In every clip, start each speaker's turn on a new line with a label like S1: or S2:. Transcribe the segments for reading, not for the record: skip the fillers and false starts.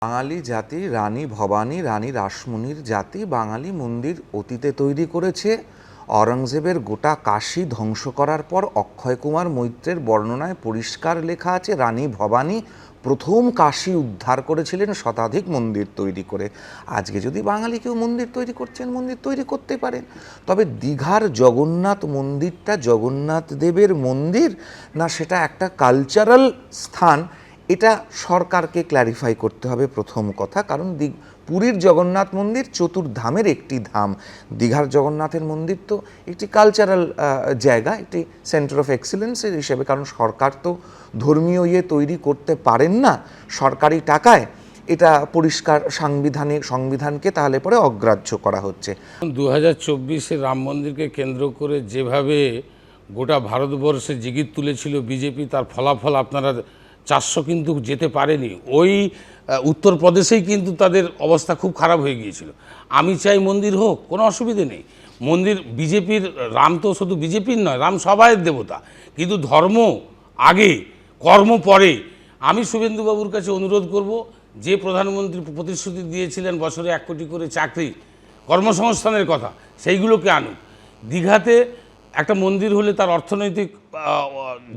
S1: বাঙালি জাতি রানী ভবানী রানী রাসমণির জাতি বাঙালি মন্দির অতীতে তৈরি করেছে। অরঙ্গজেবের গোটা কাশী ধ্বংস করার পর অক্ষয় কুমার মৈত্রের বর্ণনায় পরিষ্কার লেখা আছে রানী ভবানী প্রথম কাশী উদ্ধার করেছিলেন শতাধিক মন্দির তৈরি করে। আজকে যদি বাঙালি কেউ মন্দির তৈরি করছেন, মন্দির তৈরি করতে পারেন, তবে দীঘার জগন্নাথ মন্দিরটা জগন্নাথ দেবের মন্দির না সেটা একটা কালচারাল স্থান, এটা সরকারকে ক্ল্যারিফাই করতে হবে প্রথম কথা। কারণ পুরীর জগন্নাথ মন্দির চতুর্ধামের একটি ধাম, দীঘার জগন্নাথের মন্দির তো একটি কালচারাল জায়গা, একটি সেন্টার অফ এক্সিলেন্সের হিসেবে। কারণ সরকার তো ধর্মীয় তৈরি করতে পারেন না সরকারি টাকায়, এটা পরিষ্কার সংবিধানকে তাহলে পরে অগ্রাহ্য করা হচ্ছে।
S2: 2024-এ রাম মন্দিরকে কেন্দ্র করে যেভাবে গোটা ভারতবর্ষে জিগির তুলেছিল বিজেপি, তার ফলাফল আপনারা 400 কিন্তু যেতে পারেনি। ওই উত্তরপ্রদেশেই কিন্তু তাদের অবস্থা খুব খারাপ হয়ে গিয়েছিল। আমি চাই মন্দির হোক, কোনো অসুবিধে নেই। মন্দির বিজেপির, রাম তো শুধু বিজেপির নয়, রাম সবাইয়ের দেবতা, কিন্তু ধর্ম আগে কর্ম পরে। আমি শুভেন্দুবাবুর কাছে অনুরোধ করব, যে প্রধানমন্ত্রী প্রতিশ্রুতি দিয়েছিলেন বছরে 1 কোটি করে চাকরি, কর্মসংস্থানের কথা, সেইগুলোকে আনুক। দীঘাতে একটা মন্দির হলে তার অর্থনৈতিক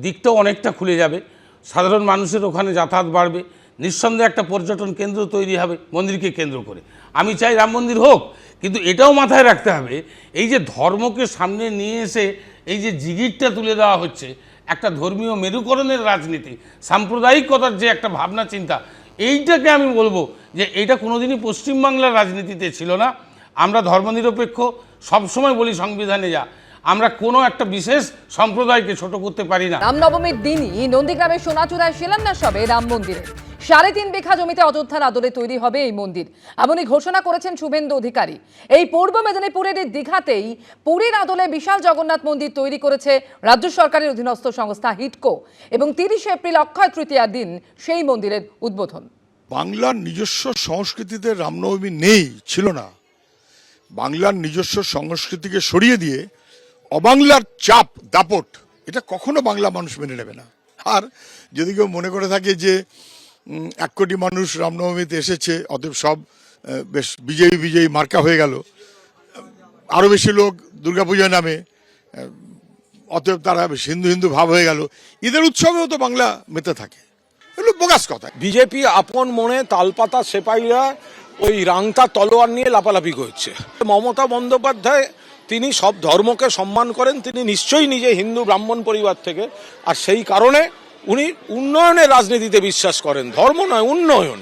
S2: দিকটাও অনেকটা খুলে যাবে, সাধারণ মানুষের ওখানে যাতায়াত বাড়বে, নিঃসন্দেহে একটা পর্যটন কেন্দ্র তৈরি হবে মন্দিরকে কেন্দ্র করে। আমি চাই রাম মন্দির হোক, কিন্তু এটাও মাথায় রাখতে হবে, এই যে ধর্মকে সামনে নিয়ে এসে এই যে জিগিরটা তুলে দেওয়া হচ্ছে, একটা ধর্মীয় মেরুকরণের রাজনীতি, সাম্প্রদায়িকতার যে একটা ভাবনা চিন্তা, এইটাকে আমি বলবো যে এইটা কোনোদিনই পশ্চিমবাংলার রাজনীতিতে ছিল না। আমরা ধর্মনিরপেক্ষ, সবসময় বলি সংবিধানে যা, আমরা কোনো একটা বিশেষ সম্প্রদায়কে ছোট করতে পারি না।
S3: রামনবমীর দিনই নন্দীগ্রামের সোনাচূড়ায় শিলান্যাস হবে রাম মন্দিরের। 3.5 বিঘা জমিতে অযোধ্যার আদলে তৈরি হবে এই মন্দির, এমনই ঘোষণা করেছেন শুভেন্দু অধিকারী। এই পূর্ব মেদিনীপুরের দীঘাতেই পুরীর আদলে বিশাল জগন্নাথ মন্দির তৈরি করেছে রাজ্য সরকারের অধীনস্থ সংস্থা হিডকো, এবং 30 এপ্রিল অক্ষয় তৃতীয়ার দিন সেই মন্দিরের উদ্বোধন।
S4: বাংলার নিজস্ব সংস্কৃতিতে রামনবমী নেই, ছিল না। বাংলার নিজস্ব সংস্কৃতিকে সরিয়ে দিয়ে অবাংলার চাপ দাপট, এটা কখনো বাংলা মানুষ মেনে নেবে না। আর যদি কেউ মনে করে থাকে যে 1 কোটি মানুষ রামনবমীতে এসেছে, অতএব সব বেশ বিজয়ী মার্কা হয়ে গেল, আরও বেশি লোক দুর্গাপূজার নামে, অতএব তারা হিন্দু ভাব হয়ে গেল, ঈদের উৎসবেও তো বাংলা মেতে থাকে, এগুলো বোগাস কথা।
S5: বিজেপি আপন মনে তালপাতা সেপাইরা ওই রাংতা তলোয়ার নিয়ে লাপালাপি করছে। মমতা বন্দ্যোপাধ্যায় তিনি সব ধর্মকে সম্মান করেন, তিনি নিশ্চয়ই নিজে হিন্দু ব্রাহ্মণ পরিবার থেকে, আর সেই কারণে উনি উন্নয়নের রাজনীতিতে বিশ্বাস করেন, ধর্ম নয়, উন্নয়ন।